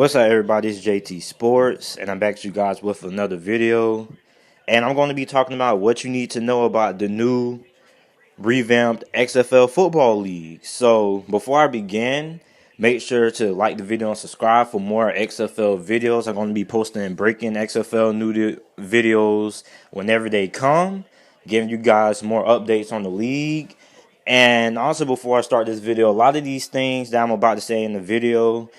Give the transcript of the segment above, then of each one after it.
What's up, everybody? It's JT Sports, and I'm back to you guys with another video. And I'm going to be talking about what you need to know about the new revamped XFL Football League. So, before I begin, make sure to like the video and subscribe for more XFL videos. I'm going to be posting breaking XFL videos whenever they come, giving you guys more updates on the league. And also, before I start this video, a lot of these things that I'm about to say in the video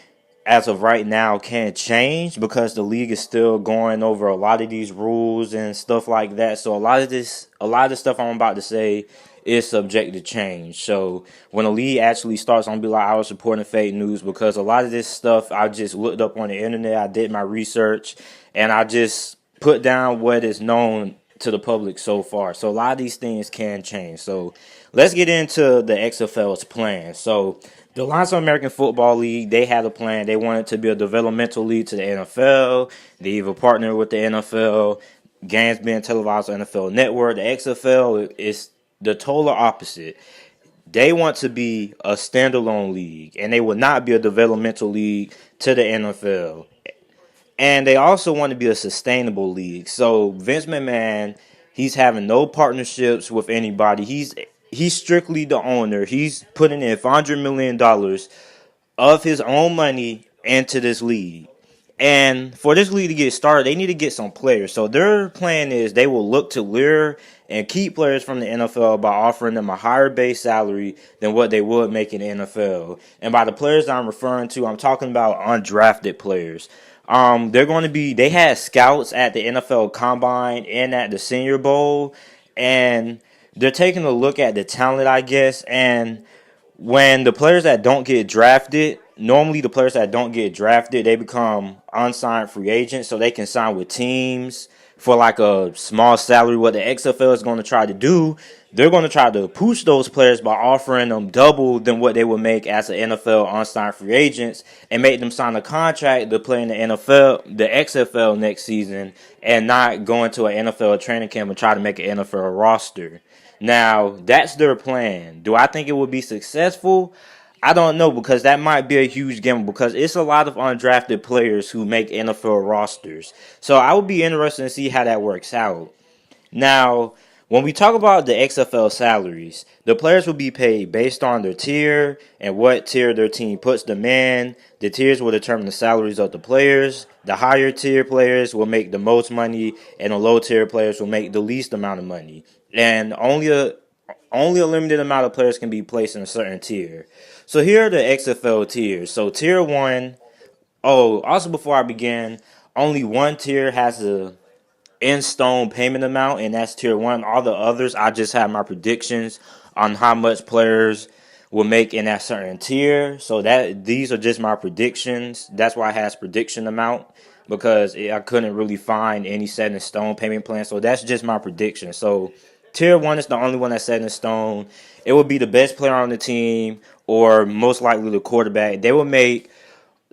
as of right now can't change because the league is still going over a lot of these rules and stuff like that. So a lot of the stuff I'm about to say is subject to change. So when the league actually starts, I'm gonna be like, I was reporting fake news because a lot of this stuff I just looked up on the internet. I did my research and I just put down what is known to the public so far. So a lot of these things can change. So let's get into the XFL's plan. So the Alliance of American Football League, they had a plan. They wanted to be a developmental league to the NFL. They even partnered with the NFL. Games being televised on NFL Network. The XFL is the total opposite. They want to be a standalone league, and they will not be a developmental league to the NFL. And they also want to be a sustainable league. So Vince McMahon, he's having no partnerships with anybody. He's strictly the owner. He's putting in $500 million of his own money into this league. And for this league to get started, they need to get some players. So their plan is they will look to lure and keep players from the NFL by offering them a higher base salary than what they would make in the NFL. And by the players I'm referring to, I'm talking about undrafted players. They had scouts at the NFL Combine and at the Senior Bowl, and they're taking a look at the talent, I guess. And when the players that don't get drafted, normally the players that don't get drafted, they become unsigned free agents, so they can sign with teams for like a small salary. What the XFL is going to try to do, they're going to try to push those players by offering them double than what they would make as an NFL unsigned free agents and make them sign a contract to play in the XFL next season and not go into an NFL training camp and try to make an NFL roster. Now, that's their plan. Do I think it would be successful? I don't know because that might be a huge gamble because it's a lot of undrafted players who make NFL rosters. So I would be interested to see how that works out. Now, when we talk about the XFL salaries, the players will be paid based on their tier and what tier their team puts them in. The tiers will determine the salaries of the players. The higher tier players will make the most money, and the low tier players will make the least amount of money. And only a limited amount of players can be placed in a certain tier. So here are the XFL tiers. So tier 1, also before I begin, only one tier has a in-stone payment amount, and that's tier 1. All the others, I just have my predictions on how much players will make in that certain tier. So that these are just my predictions. That's why it has prediction amount because I couldn't really find any set in stone payment plan. So that's just my prediction. So tier 1 is the only one that's set in stone. It would be the best player on the team or most likely the quarterback. They will make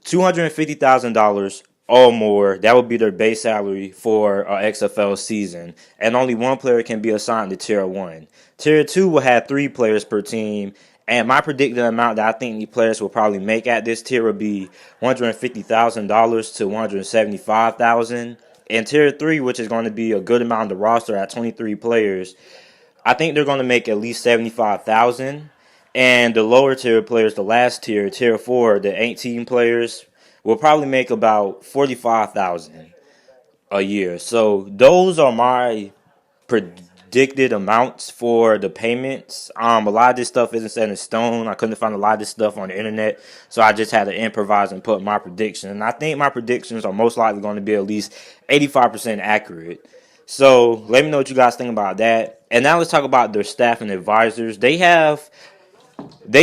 $250,000 or more. That would be their base salary for an XFL season. And only one player can be assigned to tier 1. Tier 2 will have 3 players per team. And my predicted amount that I think the players will probably make at this tier would be $150,000 to $175,000. And tier 3, which is going to be a good amount of the roster at 23 players, I think they're going to make at least $75,000. And the lower tier players, the last tier, tier 4, the 18 players, will probably make about $45,000 a year. So those are my predicted amounts for the payments. A lot of this stuff isn't set in stone. I couldn't find a lot of this stuff on the internet, so I just had to improvise and put my prediction. And I think my predictions are most likely going to be at least 85% accurate. So let me know what you guys think about that. And now let's talk about their staff and advisors. They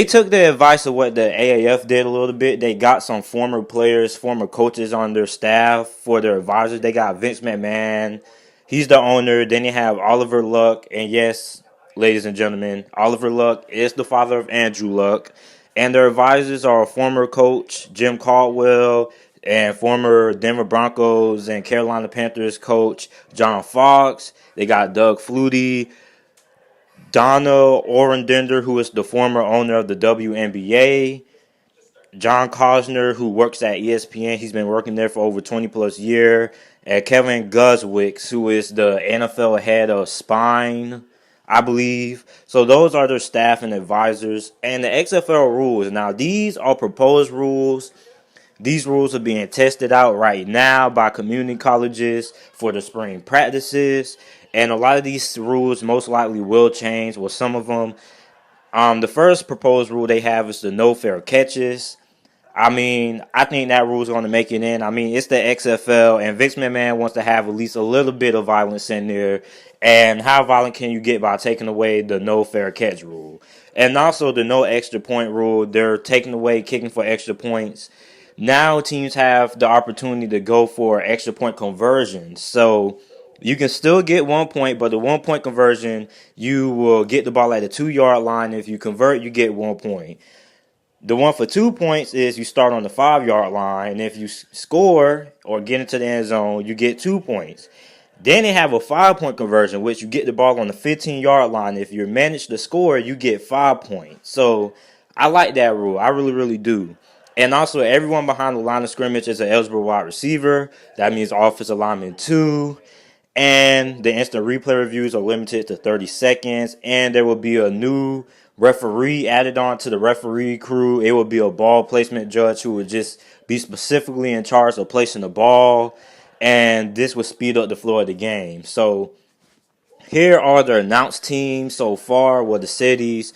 took the advice of what the AAF did a little bit. They got some former players, former coaches on their staff for their advisors. They got Vince McMahon. He's the owner. Then they have Oliver Luck. And yes, ladies and gentlemen, Oliver Luck is the father of Andrew Luck. And their advisors are former coach Jim Caldwell and former Denver Broncos and Carolina Panthers coach John Fox. They got Doug Flutie, Donna Orendender, who is the former owner of the WNBA. John Cosner, who works at ESPN, he's been working there for over 20 plus years. And Kevin Guswicks, who is the NFL head of Spine, I believe. So those are their staff and advisors. And the XFL rules. Now, these are proposed rules. These rules are being tested out right now by community colleges for the spring practices. And a lot of these rules most likely will change. Well, some of them. The first proposed rule they have is the no fair catches. I mean, I think that rule is going to make it in. I mean, it's the XFL, and Vince McMahon wants to have at least a little bit of violence in there. And how violent can you get by taking away the no fair catch rule? And also the no extra point rule. They're taking away kicking for extra points. Now teams have the opportunity to go for extra point conversions. So you can still get 1 point, but the 1 point conversion, you will get the ball at the 2 yard line. If you convert, you get 1 point. The one for 2 points is you start on the 5 yard line, and if you score or get into the end zone, you get 2 points. Then they have a 5 point conversion, which you get the ball on the 15 yard line. If you manage to score, you get 5 points. So I like that rule. I really, really do. And also, everyone behind the line of scrimmage is an eligible wide receiver. That means offensive lineman too. And the instant replay reviews are limited to 30 seconds. And there will be a new referee added on to the referee crew. It will be a ball placement judge who would just be specifically in charge of placing the ball. And this would speed up the flow of the game. So here are the announced teams so far with the cities.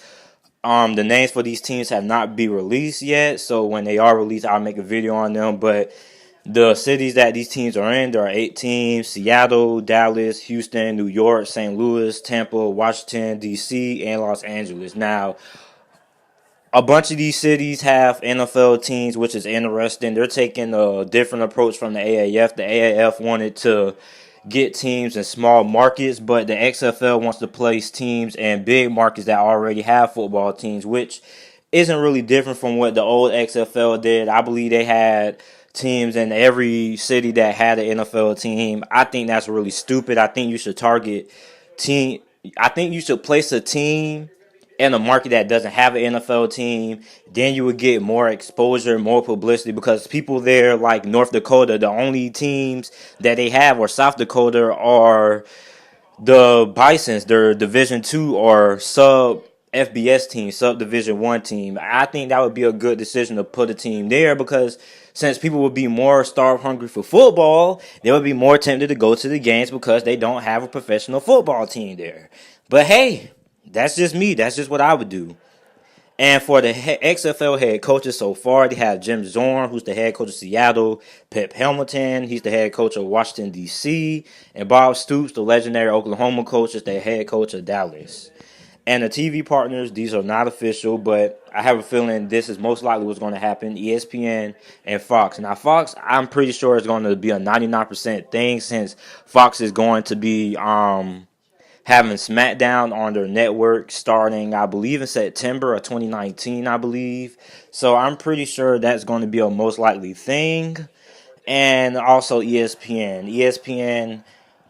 The names for these teams have not been released yet. So when they are released, I'll make a video on them. But the cities that these teams are in, there are 8 teams: Seattle, Dallas, Houston, New York, St. Louis, Tampa, Washington, D.C., and Los Angeles. Now, a bunch of these cities have NFL teams, which is interesting. They're taking a different approach from the AAF. The AAF wanted to get teams in small markets, but the XFL wants to place teams in big markets that already have football teams, which isn't really different from what the old XFL did. I believe they had teams in every city that had an NFL team. I think that's really stupid. I think you should target team. I think you should place a team in a market that doesn't have an NFL team. Then you would get more exposure, more publicity, because people there like North Dakota, the only teams that they have, or South Dakota, are the Bisons, their Division 2 or sub FBS team, sub Division 1 team. I think that would be a good decision to put a team there, because since people would be more starved hungry for football, they would be more tempted to go to the games because they don't have a professional football team there. But hey, that's just me. That's just what I would do. And for the XFL head coaches so far, they have Jim Zorn, who's the head coach of Seattle; Pep Hamilton, he's the head coach of Washington, D.C., and Bob Stoops, the legendary Oklahoma coach, is the head coach of Dallas. And the TV partners, these are not official, but I have a feeling this is most likely what's going to happen: ESPN and Fox. Now, Fox, I'm pretty sure it's going to be a 99% thing, since Fox is going to be having SmackDown on their network starting, I believe, in September of 2019, I believe. So I'm pretty sure that's going to be a most likely thing. And also ESPN. ESPN,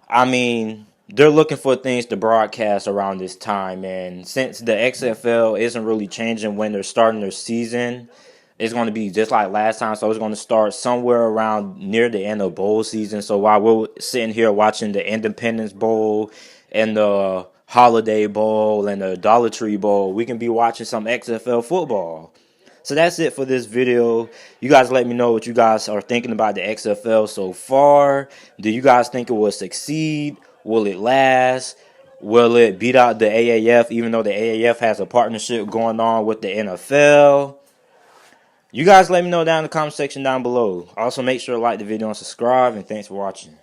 I mean, they're looking for things to broadcast around this time. And since the XFL isn't really changing when they're starting their season, it's going to be just like last time. So it's going to start somewhere around near the end of bowl season. So while we're sitting here watching the Independence Bowl and the Holiday Bowl and the Dollar Tree Bowl, we can be watching some XFL football. So that's it for this video. You guys let me know what you guys are thinking about the XFL so far. Do you guys think it will succeed? Will it last? Will it beat out the AAF, even though the AAF has a partnership going on with the NFL? You guys let me know down in the comment section down below. Also, make sure to like the video and subscribe, and thanks for watching.